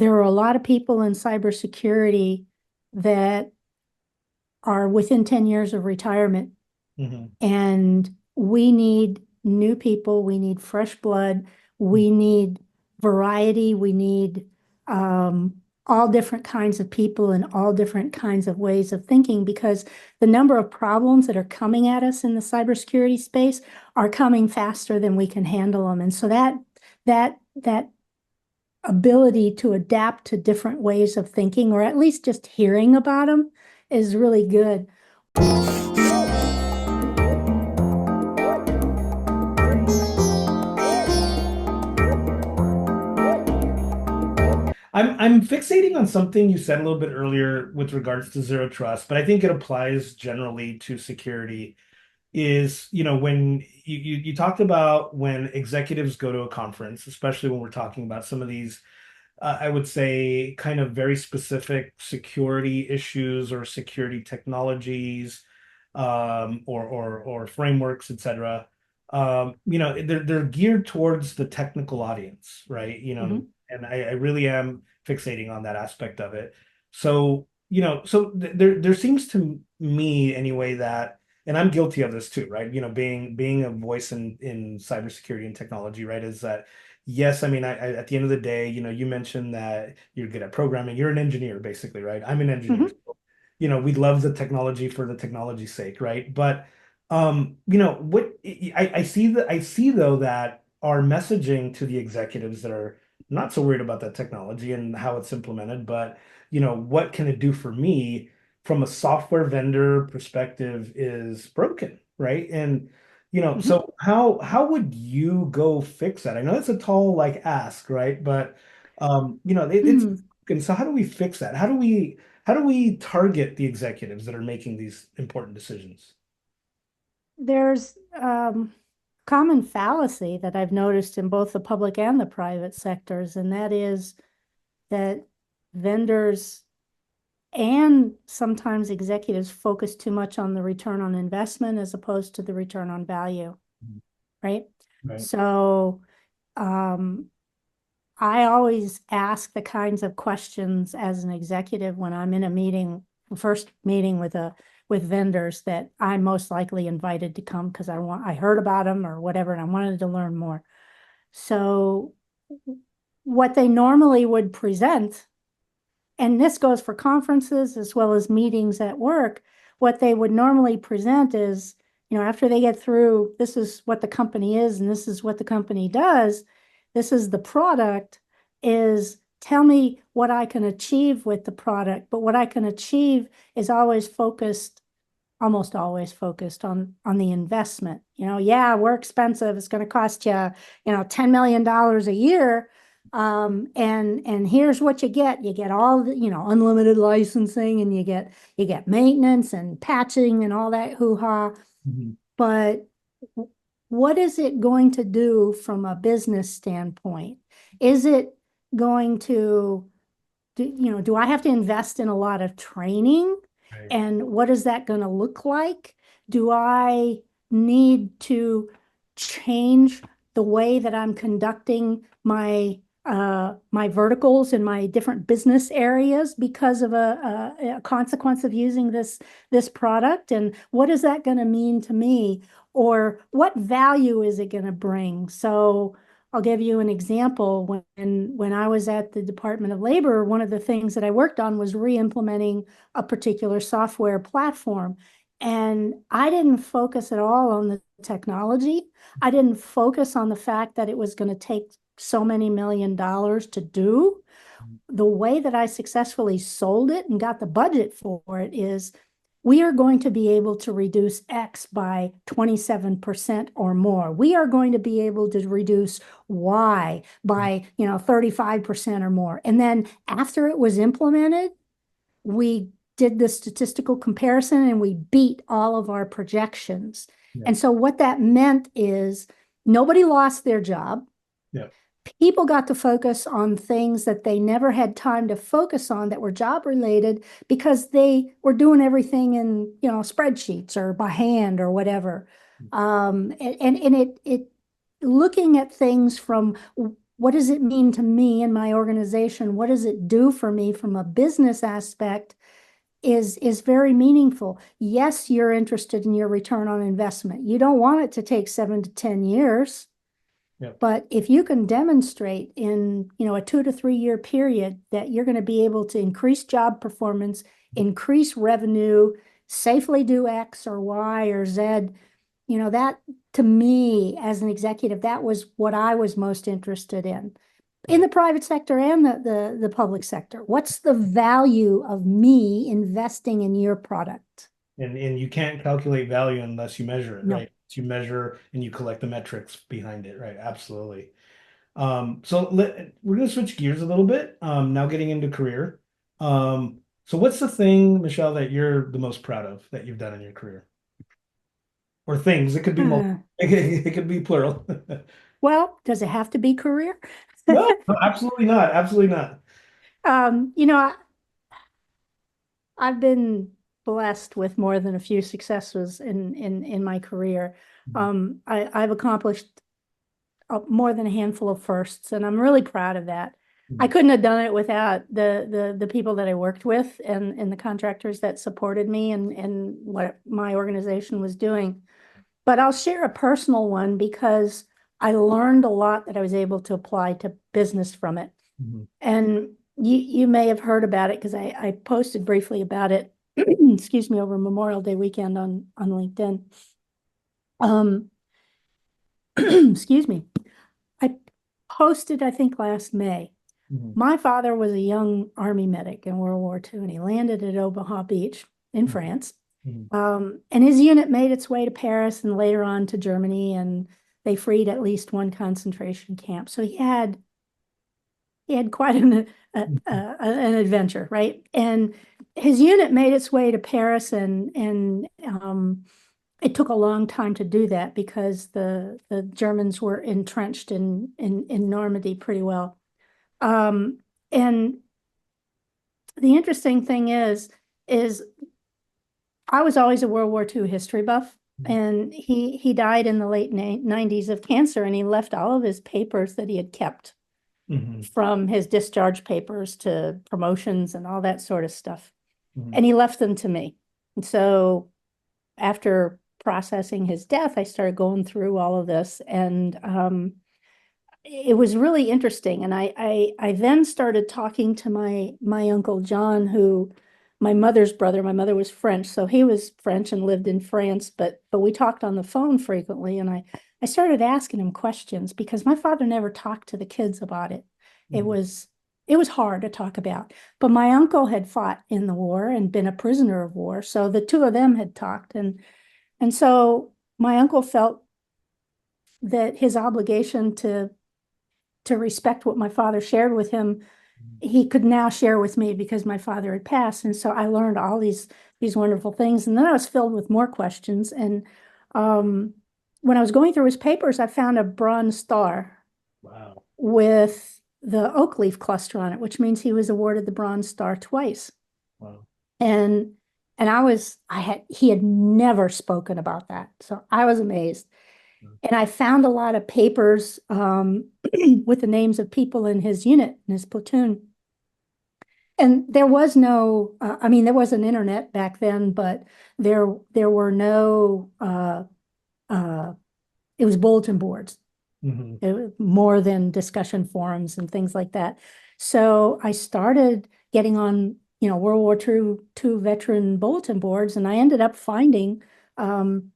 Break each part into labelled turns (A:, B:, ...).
A: there are a lot of people in cybersecurity that are within 10 years of retirement,
B: Hmm.
A: and we need new people. We need fresh blood. We need variety. We need all different kinds of people and all different kinds of ways of thinking, because the number of problems that are coming at us in the cybersecurity space are coming faster than we can handle them. And so that ability to adapt to different ways of thinking, or at least just hearing about them, is really good.
B: I'm fixating on something you said a little bit earlier with regards to zero trust, but I think it applies generally to security. Is, when you talked about when executives go to a conference, especially when we're talking about some of these, I would say, kind of very specific security issues or security technologies, or frameworks, etc. They're geared towards the technical audience, right?
A: Mhm.
B: And I really am fixating on that aspect of it. So, there seems to me anyway that, and I'm guilty of this too, right? Being a voice in cybersecurity and technology, right? Is that, yes, I mean, at the end of the day, you mentioned that you're good at programming. You're an engineer, basically, right? I'm an engineer.
A: Mhm.
B: So, we love the technology for the technology's sake, right? But what I see though that our messaging to the executives that are not so worried about that technology and how it's implemented, but what can it do for me from a software vendor perspective is broken, right? And
A: Mhm.
B: so how would you go fix that? I know it's a tall like ask, right? But it's
A: Hmm.
B: broken. So how do we fix that? How do we target the executives that are making these important decisions?
A: There's common fallacy that I've noticed in both the public and the private sectors, and that is that vendors and sometimes executives focus too much on the return on investment as opposed to the return on value, right?
B: Right.
A: So um, I always ask the kinds of questions as an executive when I'm in a meeting, first meeting with vendors that I'm most likely invited to come because I heard about them or whatever, and I wanted to learn more. So what they normally would present, and this goes for conferences as well as meetings at work, what they would normally present is, after they get through, this is what the company is and this is what the company does, this is the product, is tell me what I can achieve with the product. But what I can achieve is almost always focused on the investment. Yeah, we're expensive. It's going to cost you, $10 million a year. And here's what you get. You get all the, unlimited licensing, and you get maintenance and patching and all that hoo-ha.
B: Mhm.
A: But what is it going to do from a business standpoint? Is it going to do I have to invest in a lot of training?
B: Right.
A: And what is that going to look like? Do I need to change the way that I'm conducting my verticals in my different business areas because of a consequence of using this product? And what is that going to mean to me? Or what value is it going to bring? So I'll give you an example. When I was at the Department of Labor, one of the things that I worked on was re-implementing a particular software platform. And I didn't focus at all on the technology. I didn't focus on the fact that it was going to take so many $1 million to do. The way that I successfully sold it and got the budget for it is, we are going to be able to reduce X by 27% or more. We are going to be able to reduce Y by, 35% or more. And then after it was implemented, we did the statistical comparison and we beat all of our projections.
B: Yeah.
A: And so what that meant is nobody lost their job.
B: Yeah.
A: People got to focus on things that they never had time to focus on that were job related because they were doing everything in, spreadsheets or by hand or whatever. And it looking at things from what does it mean to me and my organization? What does it do for me from a business aspect is very meaningful. Yes, you're interested in your return on investment. You don't want it to take 7 to 10 years.
B: Yeah.
A: But if you can demonstrate in, a 2 to 3 year period that you're going to be able to increase job performance, increase revenue, safely do X or Y or Z, that to me as an executive, that was what I was most interested in the private sector and the public sector. What's the value of me investing in your product?
B: And you can't calculate value unless you measure it,
A: No.
B: right? You measure and you collect the metrics behind it, right? Absolutely. We're going to switch gears a little bit. Now getting into career. So what's the thing, Michelle, that you're the most proud of that you've done in your career? Or things, it could be multiple,
A: Uh,
B: it could be plural.
A: well, does it have to be career?
B: No, no, absolutely not. Absolutely not.
A: Um, you know, I, I've been blessed with more than a few successes in my career. I've accomplished more than a handful of firsts, and I'm really proud of that. I
B: Mhm.
A: couldn't have done it without the people that I worked with and the contractors that supported me and what my organization was doing. But I'll share a personal one because I learned a lot that I was able to apply to business from it.
B: Mhm.
A: And you may have heard about it because I posted briefly about it, excuse me, over Memorial Day weekend on LinkedIn. Um, excuse me. I posted, I think, last May.
B: Mhm.
A: My father was a young Army medic in World War II, and he landed at Omaha Beach in
B: Mhm.
A: France.
B: Mhm.
A: And his unit made its way to Paris and later on to Germany, and they freed at least one concentration camp. So he had quite an adventure, right? And his unit made its way to Paris, and it took a long time to do that because the Germans were entrenched in Normandy pretty well. Um, and the interesting thing is I was always a World War II history buff, and he died in the late 90s of cancer, and he left all of his papers that he had kept
B: Mhm.
A: from his discharge papers to promotions and all that sort of stuff.
B: Mhm.
A: And he left them to me. And so after processing his death, I started going through all of this, and it was really interesting. And I then started talking to my uncle John, who my mother's brother. My mother was French, so he was French and lived in France, but we talked on the phone frequently. And I started asking him questions because my father never talked to the kids about it. It
B: Mhm.
A: was it was hard to talk about. But my uncle had fought in the war and been a prisoner of war, so the two of them had talked, and so my uncle felt that his obligation to respect what my father shared with him, he could now share with me because my father had passed. And so I learned all these wonderful things. And then I was filled with more questions. And um, when I was going through his papers, I found a bronze star
B: Wow.
A: with the oak leaf cluster on it, which means he was awarded the Bronze Star twice.
B: Wow.
A: And he had never spoken about that. So I was amazed. And I found a lot of papers with the names of people in his unit, in his platoon. And there was no, I mean, there was an internet back then, but there were no, uh, it was bulletin boards.
B: Mhm.
A: It was more than discussion forums and things like that. So I started getting on, World War II veteran bulletin boards, and I ended up finding um,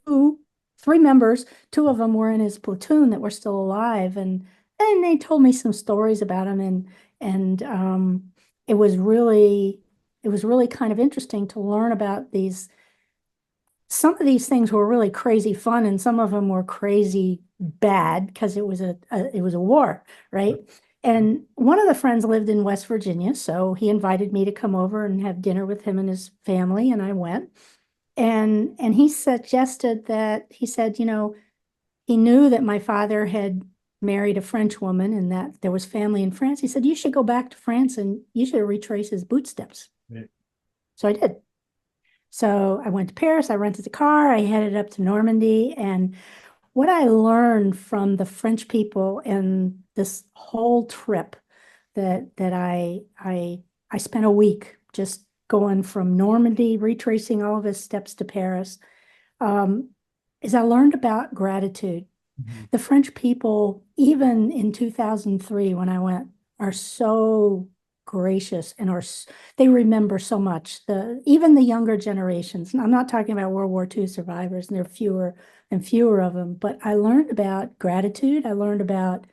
A: two, three members. Two of them were in his platoon that were still alive, and they told me some stories about him, and it was really it was really kind of interesting to learn about these. Some of these things were really crazy fun, and some of them were crazy bad because it was a war, right? And one of the friends lived in West Virginia, so he invited me to come over and have dinner with him and his family, and I went. And he suggested that he said, he knew that my father had married a French woman and that there was family in France. He said, you should go back to France and you should retrace his bootsteps.
B: Right.
A: So I did. So I went to Paris, I rented a car, I headed up to Normandy. And what I learned from the French people and this whole trip that I spent a week just going from Normandy, retracing all of his steps to Paris, um, is I learned about gratitude.
B: Mhm.
A: The French people, even in 2003 when I went, are so gracious and they remember so much. Even the younger generations. And I'm not talking about World War II survivors, and there are fewer and fewer of them, but I learned about gratitude. I learned about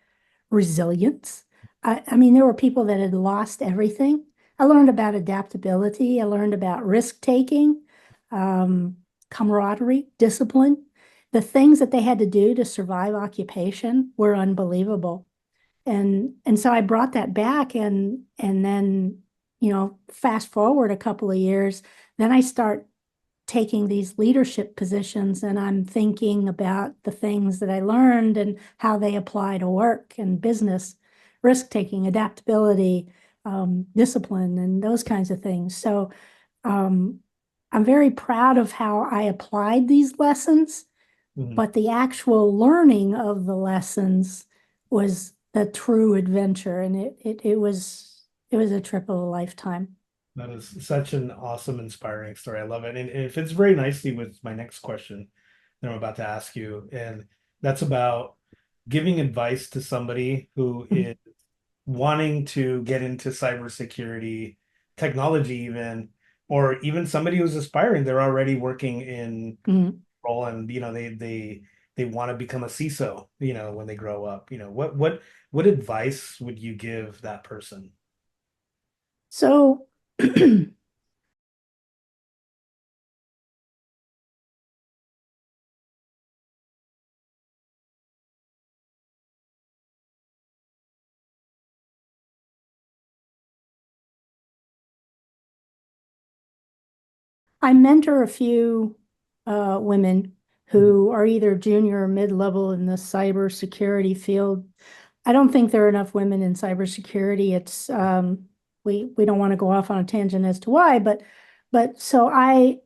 A: resilience. I mean, there were people that had lost everything. I learned about adaptability. I learned about risk taking, um, camaraderie, discipline. The things that they had to do to survive occupation were unbelievable. And so I brought that back, and then, fast forward a couple of years, then I start taking these leadership positions, and I'm thinking about the things that I learned and how they apply to work and business, risk taking, adaptability, discipline, and those kinds of things. So um, I'm very proud of how I applied these lessons,
B: Mhm.
A: but the actual learning of the lessons was the true adventure, and it was a trip of a lifetime.
B: That is such an awesome, inspiring story. I love it. And it fits very nicely with my next question that I'm about to ask you. And that's about giving advice to somebody who is wanting to get into cybersecurity, technology even, or even somebody who's aspiring. They're already working in
A: Mhm.
B: role, and they want to become a CISO, when they grow up. What advice would you give that person?
A: So I mentor a few women
B: Mhm.
A: who are either junior or mid-level in the cybersecurity field. I don't think there are enough women in cybersecurity. We don't want to go off on a tangent as to why, but so I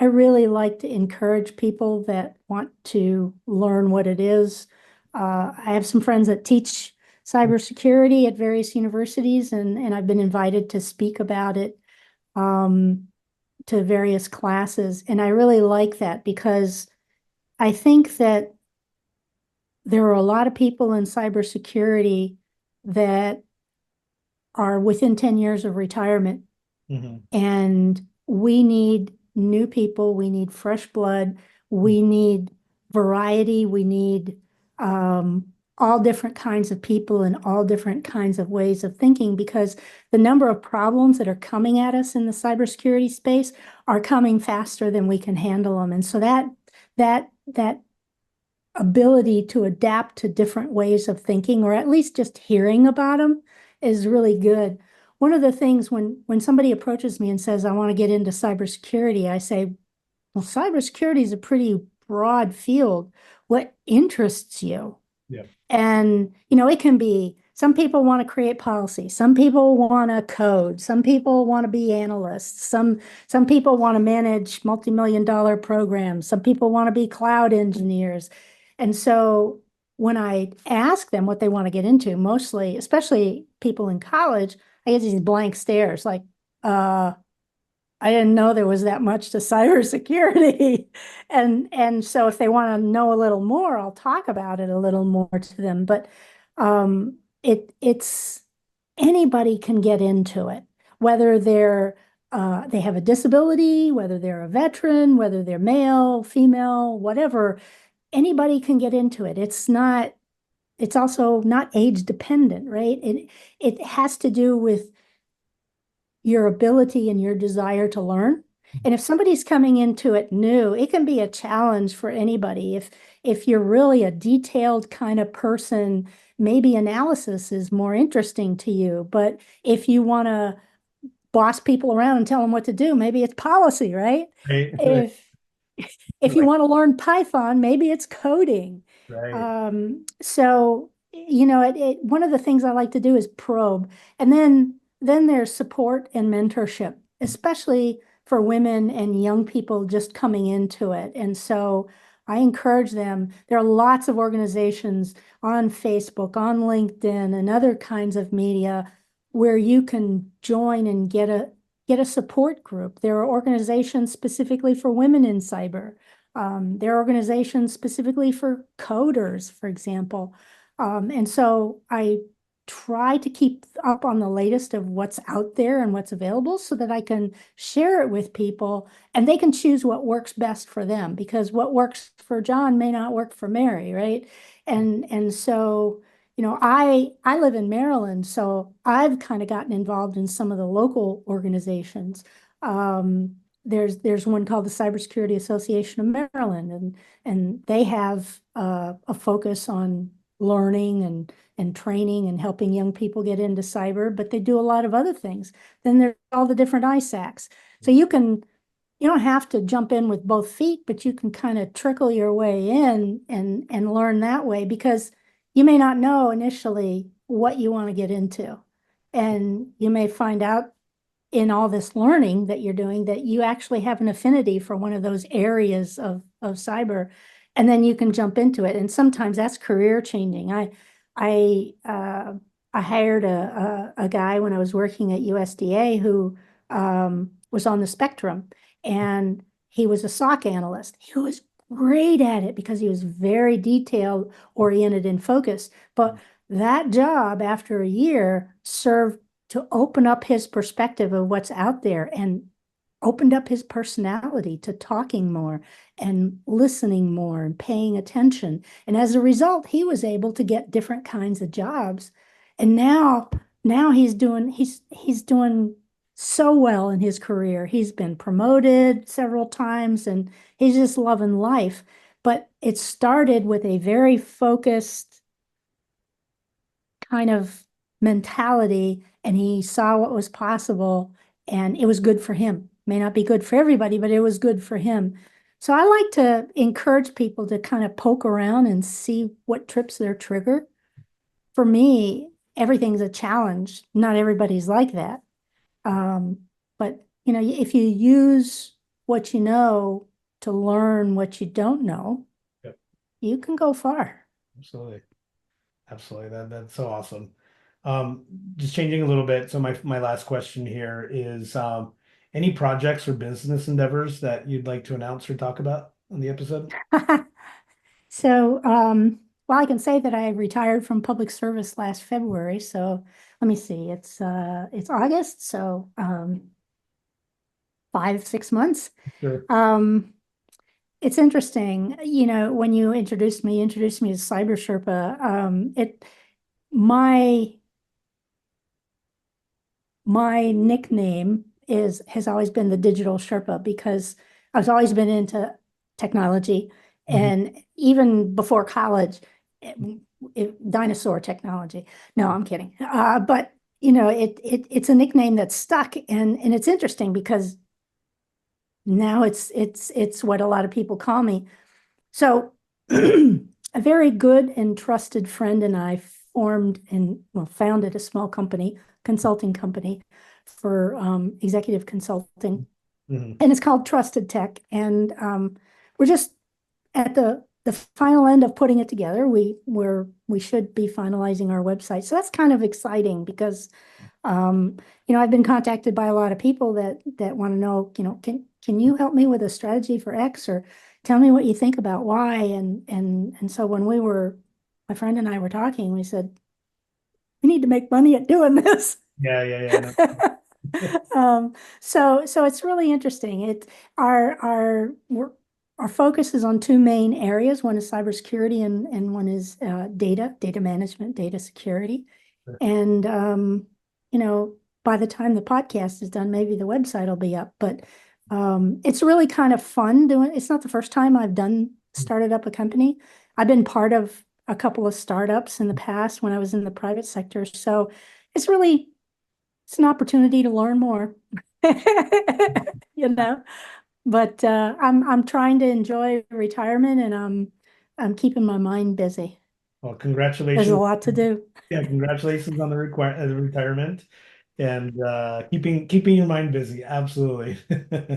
A: really like to encourage people that want to learn what it is. I have some friends that teach cybersecurity at various universities, and I've been invited to speak about it. Um, to various classes. And I really like that because I think that there are a lot of people in cybersecurity that are within 10 years of retirement,
B: Mhm.
A: and we need new people. We need fresh blood. We need variety. We need all different kinds of people and all different kinds of ways of thinking, because the number of problems that are coming at us in the cybersecurity space are coming faster than we can handle them. And so that ability to adapt to different ways of thinking, or at least just hearing about them, is really good. One of the things when somebody approaches me and says, I want to get into cybersecurity, I say, well, cybersecurity is a pretty broad field. What interests you?
B: Yeah.
A: And, it can be some people want to create policy, some people want to code, some people want to be analysts, some people want to manage multi-million-dollar programs, some people want to be cloud engineers. And so when I ask them what they want to get into, mostly, especially people in college, I get these blank stares like, uh, I didn't know there was that much to cybersecurity. And so if they want to know a little more, I'll talk about it a little more to them. But it's anybody can get into it, whether they have a disability, whether they're a veteran, whether they're male, female, whatever, anybody can get into it. It's also not age dependent, right? It has to do with your ability and your desire to learn. And if somebody's coming into it new, it can be a challenge for anybody. If you're really a detailed kind of person, maybe analysis is more interesting to you. But if you want to boss people around and tell them what to do, maybe it's policy, right?
B: Right.
A: If if you
B: Right.
A: want to learn Python, maybe it's coding.
B: Right.
A: So, one of the things I like to do is probe. And then there's support and mentorship, especially for women and young people just coming into it. And so I encourage them. There are lots of organizations on Facebook, on LinkedIn, and other kinds of media where you can join and get a support group. There are organizations specifically for women in cyber. There are organizations specifically for coders, for example. And so I try to keep up on the latest of what's out there and what's available so that I can share it with people and they can choose what works best for them, because what works for John may not work for Mary, right? And so, I live in Maryland, so I've kind of gotten involved in some of the local organizations. There's one called the Cybersecurity Association of Maryland, and they have a focus on learning and training and helping young people get into cyber, but they do a lot of other things. Then there's all the different ISACs. So you don't have to jump in with both feet, but you can kind of trickle your way in and learn that way, because you may not know initially what you want to get into. And you may find out in all this learning that you're doing that you actually have an affinity for one of those areas of cyber, and then you can jump into it. And sometimes that's career changing. I hired a guy when I was working at USDA who was on the spectrum, and he was a SOC analyst. He was great at it because he was very detail oriented and focused. But that job, after a year, served to open up his perspective of what's out there and opened up his personality to talking more and listening more and paying attention. And as a result, he was able to get different kinds of jobs. And now he's doing so well in his career. He's been promoted several times and he's just loving life. But it started with a very focused kind of mentality, and he saw what was possible, and it was good for him. May not be good for everybody, but it was good for him. So I like to encourage people to kind of poke around and see what trips their trigger. For me, everything's a challenge. Not everybody's like that. But if you use what you know to learn what you don't know,
B: Yep.
A: you can go far.
B: Absolutely. Absolutely. That's so awesome. Just changing a little bit. So my last question here is any projects or business endeavors that you'd like to announce or talk about on the episode?
A: So, well, I can say that I retired from public service last February. So let me see, it's August, so 5, 6 months.
B: Sure.
A: It's interesting, when you introduced me to Cyber Sherpa. My my nickname has always been the Digital Sherpa because I've always been into technology, and even before college, dinosaur technology. No, I'm kidding. But it's a nickname that's stuck, and it's interesting because now it's what a lot of people call me. So a very good and trusted friend and I founded a small consulting company for executive consulting.
B: Mhm.
A: And it's called Trusted Tech. And we're just at the final end of putting it together. We should be finalizing our website. So that's kind of exciting because I've been contacted by a lot of people that want to know, can you help me with a strategy for X, or tell me what you think about Y? And so when my friend and I were talking, we said, we need to make money at doing this.
B: Yeah.
A: So it's really interesting. Our focus is on two main areas. One is cybersecurity and one is data management, data security.
B: Sure.
A: And by the time the podcast is done, maybe the website will be up. But it's really kind of fun doing. It's not the first time I've started up a company. I've been part of a couple of startups in the past when I was in the private sector. So it's an opportunity to learn more, you know. But I'm trying to enjoy retirement, and I'm keeping my mind busy.
B: Well,
A: There's a
B: congratulations.
A: lot to do.
B: Yeah, congratulations on the retirement and keeping your mind busy. Absolutely.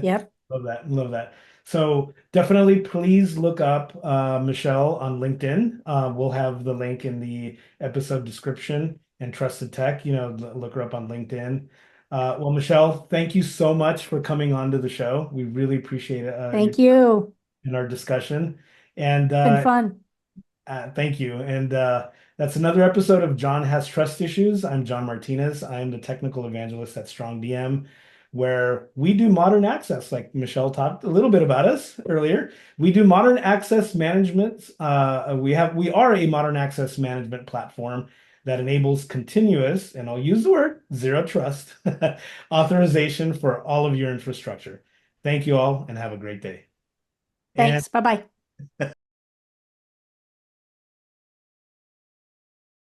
A: Yep.
B: Love that. Love that. So definitely please look up Michelle on LinkedIn. We'll have the link in the episode description, and Trusted Tech, look her up on LinkedIn. Well, Michelle, thank you so much for coming on to the show. We really appreciate your
A: Thank you.
B: in our discussion. And
A: Been fun.
B: thank you. And that's another episode of John Has Trust Issues. I'm John Martinez. I'm the technical evangelist at Strong DM, where we do modern access, like Michelle talked a little bit about us earlier. We do modern access management. We are a modern access management platform that enables continuous, and I'll use the word zero trust authorization for all of your infrastructure. Thank you all and have a great day. And
A: Thanks. Bye-bye.